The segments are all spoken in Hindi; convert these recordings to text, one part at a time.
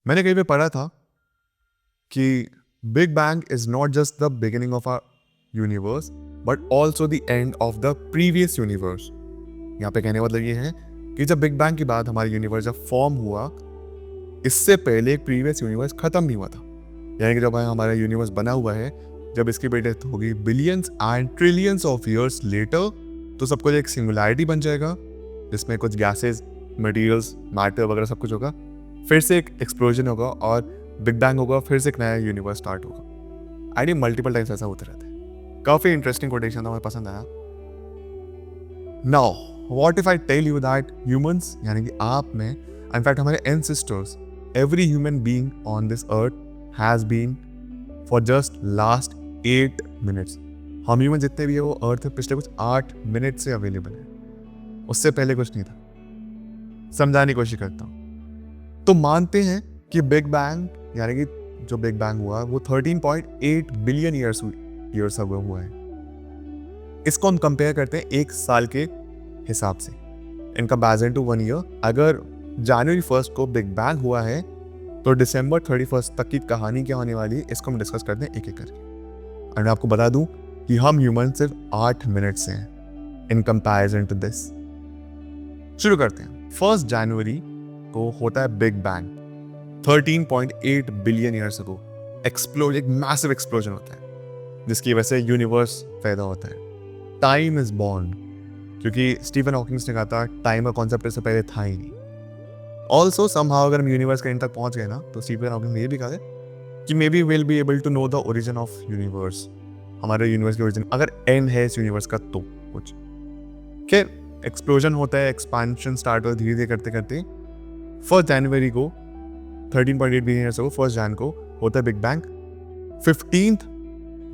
मैंने कहीं पे पढ़ा था कि big bang is not just the beginning of our universe but also the end of the previous universe. यहाँ पे कहने का मतलब ये है कि जब बिग बैंग के बाद हमारा यूनिवर्स जब फॉर्म हुआ, इससे पहले एक प्रीवियस यूनिवर्स खत्म नहीं हुआ था। यानी कि जब हमारा यूनिवर्स बना हुआ है, जब इसकी डेथ होगी billions and trillions of years later, तो सब कुछ एक सिंगुलैरिटी बन जाएगा जिसमें कुछ गैसेस, मटेरियल्स, मैटर वगैरह सब कुछ होगा। फिर से एक एक्सप्लोजन होगा और बिग बैंग होगा, फिर से एक नया यूनिवर्स स्टार्ट होगा। आई मल्टीपल टाइम्स ऐसा होता रहता है। काफ़ी इंटरेस्टिंग कोटेशन था, मुझे पसंद आया। Now what if I tell you that humans, यानी कि आप में, इनफैक्ट हमारे ancestors, every human being on this earth has been for just last 8 minutes. हम ह्यूमन जितने भी है वो अर्थ पिछले कुछ 8 मिनट से अवेलेबल है, उससे पहले कुछ नहीं था। समझाने की कोशिश करता हूँ। तो मानते हैं कि बिग बैंग, यानी कि जो बिग बैंग हुआ वो 13.8 बिलियन ईयर्स अगो हुआ है। इसको हम कंपेयर करते हैं एक साल के हिसाब से, इन कंपैरिजन टू 1 ईयर। अगर जनवरी 1 को बिग बैंग हुआ है तो दिसंबर 31 तक की कहानी क्या होने वाली है, इसको हम डिस्कस करते हैं एक एक करके। और मैं आपको बता दूं कि हम ह्यूमन सिर्फ 8 मिनट से हैं इन कंपैरिजन टू दिस। शुरू करते हैं। 1 जनवरी को होता है big bang, 13.8 billion years ago. Explode, एक मैसिव एक्सप्लोजन होता है जिसकी वजह से यूनिवर्स पैदा होता है। टाइम इज बॉर्न, क्योंकि स्टीफन हॉकिंग ने कहा था टाइम का कॉन्सेप्ट इससे पहले था ही नहीं। ऑल्सो समहाउ अगर हम यूनिवर्स के एंड तक पहुंच गए ना, तो स्टीफन हॉकिंग ने ये भी कहा है कि may be will be able to know the origin of universe, हमारे यूनिवर्स की ओरिजिन, अगर एंड है इस यूनिवर्स का तो कुछ। खैर, एक्सप्लोजन होता है, एक्सपेंशन स्टार्ट होता है धीरे धीरे करते करते। 1 जनवरी को 13.8 बिलियन ईयर्स अगो, 1 जन को होता है बिग बैंग। 15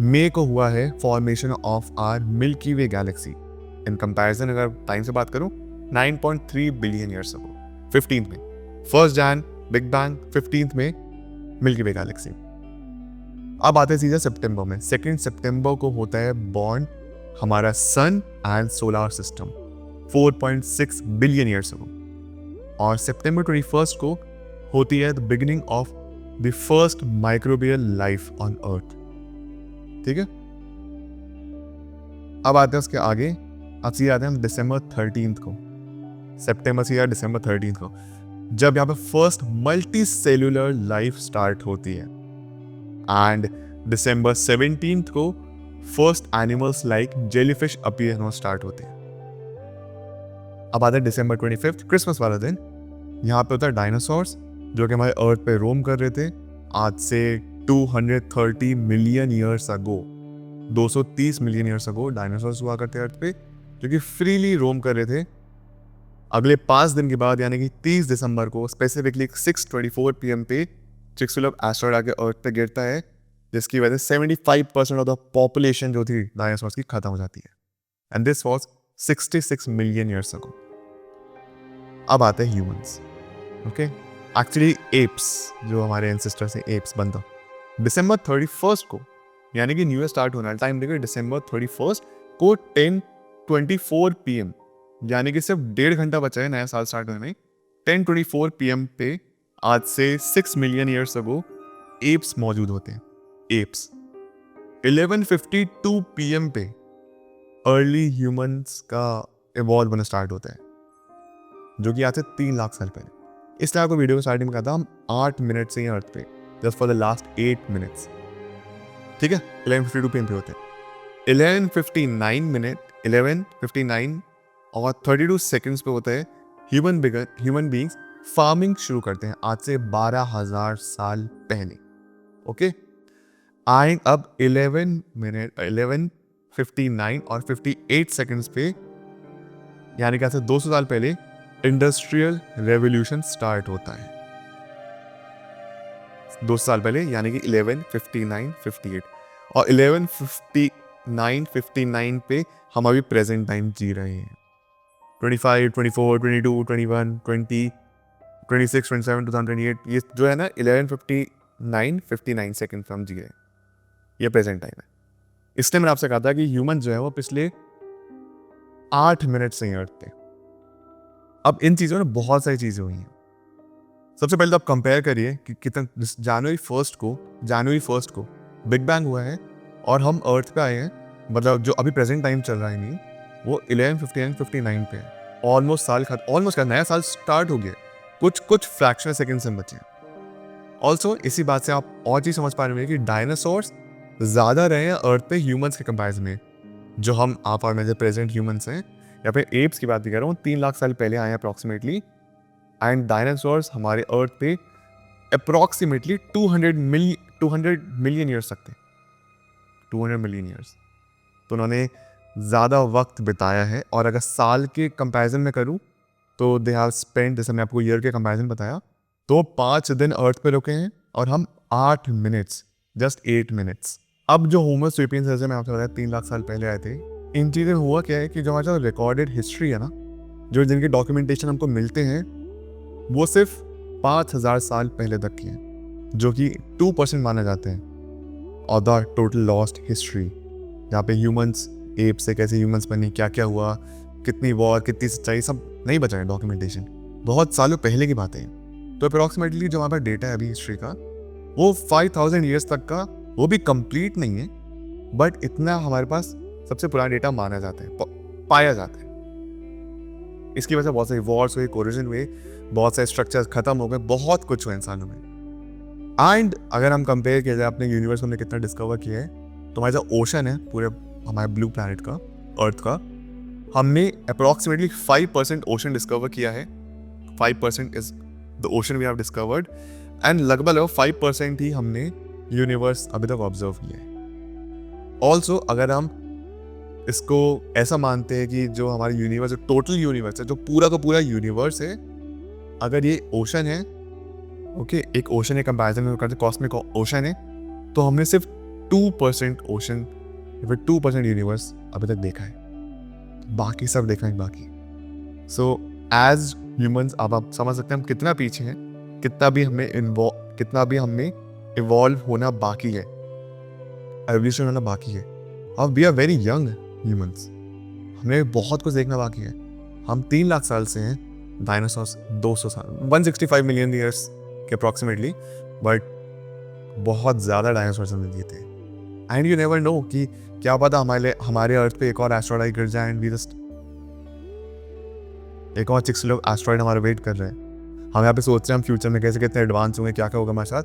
मई को हुआ है formation of our Milky Way galaxy. In comparison अगर टाइम से बात करूं, 9.3 बिलियन ईयर्स अगो, 15 में 1 जन बिग बैंग, 15 में मिल्की वे गैलेक्सी। अब आते हैं सीधा सितंबर में। 2 सितंबर को होता है बॉर्न हमारा sun and solar system, 4.6 billion years ago. और सितंबर 21 को होती है the beginning of the first microbial life on earth. ठीक है, अब आते हैं उसके आगे। अब सीधे आते हैं हम दिसंबर 13 को, सितंबर से या दिसंबर 13 को, जब यहाँ पे first multi cellular life start होती है। एंड दिसंबर 17 को first animals like jellyfish appear होना स्टार्ट होते हैं। अब आते हैं दिसंबर 25, क्रिसमस वाला दिन। यहाँ पे होता है डायनासोर्स जो कि हमारे अर्थ पे रोम कर रहे थे आज से 230 million years ago. 230 million years ago dinosaurs हुआ करते अर्थ पे, जो कि फ्रीली रोम कर रहे थे। अगले 5 दिन के बाद, यानी कि 30 दिसंबर को, स्पेसिफिकली 6:24 PM पे चिक्सुलव एस्टेरॉयड आके अर्थ पे गिरता है, जिसकी वजह से 75% ऑफ द पॉपुलेशन जो थी डायनासोर्स की खत्म हो जाती है। And this was 66 million years ago. अब आते हैं ह्यूमंस। ओके, एक्चुअली एप्स, जो हमारे एंसेस्टर्स हैं, एप्स बनता दिसंबर 31 को, यानी कि न्यू ईयर स्टार्ट होना है, टाइम देखो दिसंबर 31 को 10:24 PM, यानी कि सिर्फ 1.5 घंटा बचा है नया साल स्टार्ट होने में। 10:24 PM पे आज से 6 मिलियन ईयर्स अगो एप्स मौजूद होते हैं। एप्स 11:52 PM पे अर्ली ह्यूमंस का इवॉल्व होना स्टार्ट होता है, जो कि आज से 3 लाख साल पहले। इसलिए आपको वीडियो को स्टार्टिंग में कहा था हम 8 मिनट से ही अर्थ पे, just for the last 8 minutes. ठीक है, 11:52 PM पे होते हैं। 11:59 और 32 सेकंड्स पे होता है ह्यूमन बीइंग्स फार्मिंग शुरू करते हैं आज से 12,000 साल पहले। ओके, एंड अब 11:59 और 58 सेकंड्स पे, यानी कि आज से 200 साल पहले इंडस्ट्रियल रेवोल्यूशन स्टार्ट होता है। 200 साल पहले, यानी कि 11:59-58, और 11:59 पे हम अभी प्रेजेंट टाइम जी रहे हैं। 25, 24, 22, 21, 20, 26, 27, 2028, ये जो है ना 11:59 सेकेंड हम जी रहे हैं, ये प्रेजेंट टाइम है। इसलिए मैंने आपसे कहा था कि ह्यूमन जो है वो पिछले 8 मिनट से ही अर्थ थे। अब इन चीज़ों में बहुत सारी चीज़ें हुई हैं। सबसे पहले तो आप कंपेयर करिए कि कितना जनवरी फर्स्ट को बिग बैंग हुआ है और हम अर्थ पे आए हैं, मतलब जो अभी प्रेजेंट टाइम चल रहा है नहीं, वो 11:59 पे है। ऑलमोस्ट नया साल स्टार्ट हो गया, कुछ फ्रैक्शन सेकंड से बचे हैं। ऑल्सो इसी बात से आप और चीज़ समझ पा रहे हैं कि डायनासोर्स ज़्यादा रहे हैं अर्थ पे ह्यूमंस के कंपेरिजन में। जो आप और मैं जो प्रेजेंट ह्यूमंस हैं या फिर एप्स की बात भी कर रहा हूँ, 3 लाख साल पहले आए हैं अप्रॉक्सीमेटली, एंड डायनासोर्स हमारे अर्थ पे अप्रॉक्सीमेटली 200 मिलियन ईयर्स तक थे। 200 मिलियन ईयर्स, तो उन्होंने ज़्यादा वक्त बिताया है। और अगर साल के कंपैरिजन में करूँ तो दे हैव स्पेंड, जैसे मैं आपको ईयर के कंपैरिजन बताया, तो 5 दिन अर्थ पे रुके हैं और हम 8 मिनट्स, जस्ट 8 मिनट्स। अब जो होमो सेपियंस, जैसे मैं आपसे बताया 3 लाख साल पहले आए थे, इन चीज़ें हुआ क्या है कि जो हमारा रिकॉर्डेड हिस्ट्री है ना, जो जिनके डॉक्यूमेंटेशन हमको मिलते हैं, वो सिर्फ 5000 साल पहले तक की हैं, जो कि 2% माना जाते हैं और द टोटल लॉस्ट हिस्ट्री, जहाँ पे ह्यूमंस एप से कैसे ह्यूमंस बने, क्या क्या हुआ, कितनी वॉर, कितनी सच्चाई, सब नहीं बचा है डॉक्यूमेंटेशन, बहुत सालों पहले की बातें हैं। तो अप्रॉक्सीमेटली जो हमारे पास डेटा है अभी हिस्ट्री का, वो 5000 ईयर्स तक का, वो भी कंप्लीट नहीं है, बट इतना हमारे पास सबसे पुराना डेटा माना जाता है, पाया जाता है। इसकी वजह से बहुत सारी वॉर्स हुए, कोरिजन हुए, बहुत सारे स्ट्रक्चर्स खत्म हो गए, बहुत कुछ हुआ इंसानों में। एंड अगर हम कंपेयर किया जाए अपने यूनिवर्स में कितना डिस्कवर किया है, तो हमारा जो ओशन है पूरे हमारे ब्लू प्लैनेट का, अर्थ का, हमने अप्रॉक्सीमेटली 5% ओशन डिस्कवर किया है। 5% is the ocean we have discovered, and लगभग 5% ही हमने यूनिवर्स अभी तक ऑब्जर्व किया है। ऑल्सो अगर हम इसको ऐसा मानते हैं कि जो हमारा यूनिवर्स, जो टोटल यूनिवर्स है, जो पूरा का पूरा यूनिवर्स है, अगर ये ओशन है, ओके, एक ओशन है कंपैरिजन में करते कॉस्मिक ओशन है, तो हमने सिर्फ 2% ओशन या फिर 2% यूनिवर्स अभी तक देखा है, बाकी सब देखना है बाकी। सो एज ह्यूमंस अब आप समझ सकते हैं हम कितना पीछे हैं, कितना भी हमें इवॉल्व होना बाकी है, एवोल्यूशन होना बाकी है। अब we are very young humans, हमें बहुत कुछ देखना बाकी है। हम 3 लाख साल से हैं, डायनासोर्स 200 साल, 165 मिलियन ईयर्स के अप्रॉक्सीमेटली, बट बहुत ज़्यादा डायनासोर्स हमने दिए थे। एंड यू नेवर नो कि क्या पता हमारे अर्थ पे एक और एस्ट्रॉइड गिर जाए, एंड वी जस्ट एक और 6 लोग एस्ट्रॉइड हमारा वेट कर रहे हैं। हम यहाँ पे सोच रहे हैं हम फ्यूचर में कैसे कितने एडवांस होंगे, क्या क्या होगा हमारे साथ,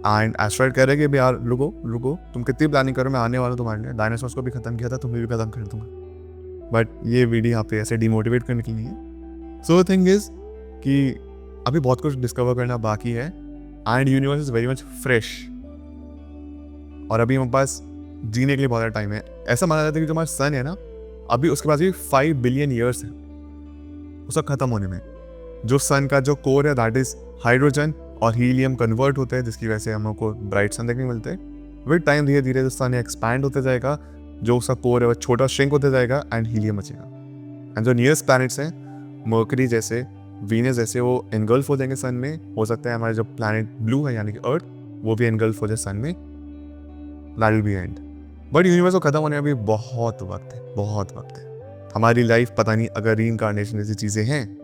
एंड एस्ट्रॉइड कह रहे हैं कि यार रुको, तुम कितनी प्लानिंग करो, मैं आने वाला हूँ तुम्हारे लिए, डायनासोर्स को भी खत्म किया था, तुम्हें भी खत्म कर दूंगा। बट ये वीडियो यहाँ पे ऐसे डिमोटिवेट करने के लिए है। सो थिंग इज कि अभी बहुत कुछ डिस्कवर करना बाकी है, and universe is very much fresh, और अभी हमारे पास जीने के लिए बहुत टाइम है। ऐसा माना जाता है कि जो हमारा सन है ना, अभी उसके पास भी 5 बिलियन ईयर्स है उसका खत्म होने में। जो सन का जो कोर है, दैट इज हाइड्रोजन और हीलियम कन्वर्ट होते हैं, जिसकी वजह से हम लोग को ब्राइट सन देखने मिलते हैं। विद टाइम धीरे धीरे जो सन एक्सपैंड होते जाएगा, जो उसका कोर है वो छोटा श्रिंक होते जाएगा, एंड हीलियम बचेगा। एंड जो नियरेस्ट प्लैनेट्स हैं, मर्करी जैसे, वीनस जैसे, वो एनगल्फ हो जाएंगे सन में। हो सकता है हमारे जो प्लैनेट ब्लू है यानी कि अर्थ, वो भी एनगल्फ हो जाए सन में, that will be and. But universe को खत्म होने में भी बहुत वक्त है। हमारी लाइफ पता नहीं, अगर रीइंकार्नेशन जैसी चीज़ें हैं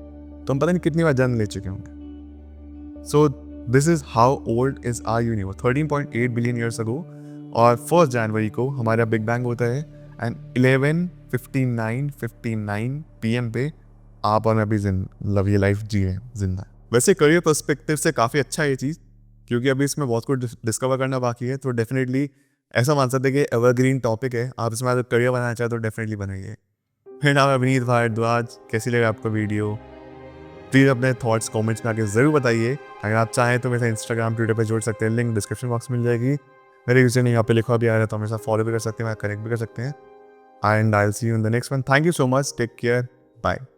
तो हम पता नहीं कितनी बार जन्म ले चुके होंगे। So this is how old is our universe, 13.8 billion years ago. और 1 जनवरी को हमारा बिग बैंग होता है, एंड 11:59 PM पे आप और मैं भी लव ये लाइफ जी रहे हैं, जिंदा। वैसे करियर पर्सपेक्टिव से काफ़ी अच्छा है ये चीज़, क्योंकि अभी इसमें बहुत कुछ डिस्कवर करना बाकी है। तो डेफिनेटली ऐसा मान सकते हैं कि एवरग्रीन टॉपिक है, आप इसमें अगर करियर बनाना चाहें तो डेफिनेटली बनाइए। मेरा नाम है अभिनीत भारद्वाज। कैसी लगा आपको वीडियो? प्लीज़ अपने थॉट्स कमेंट्स में आके ज़रूर बताइए। अगर आप चाहें तो मेरे इंस्टाग्राम, ट्विटर पे जुड़ सकते हैं, लिंक डिस्क्रिप्शन बॉक्स में मिल जाएगी। मेरे यूजर ने यहाँ पे लिखा भी आ रहा है, तो हमेशा फॉलो भी कर सकते हैं, कनेक्ट भी कर सकते हैं। And I will see you in the next one. Thank you so much, take care, bye.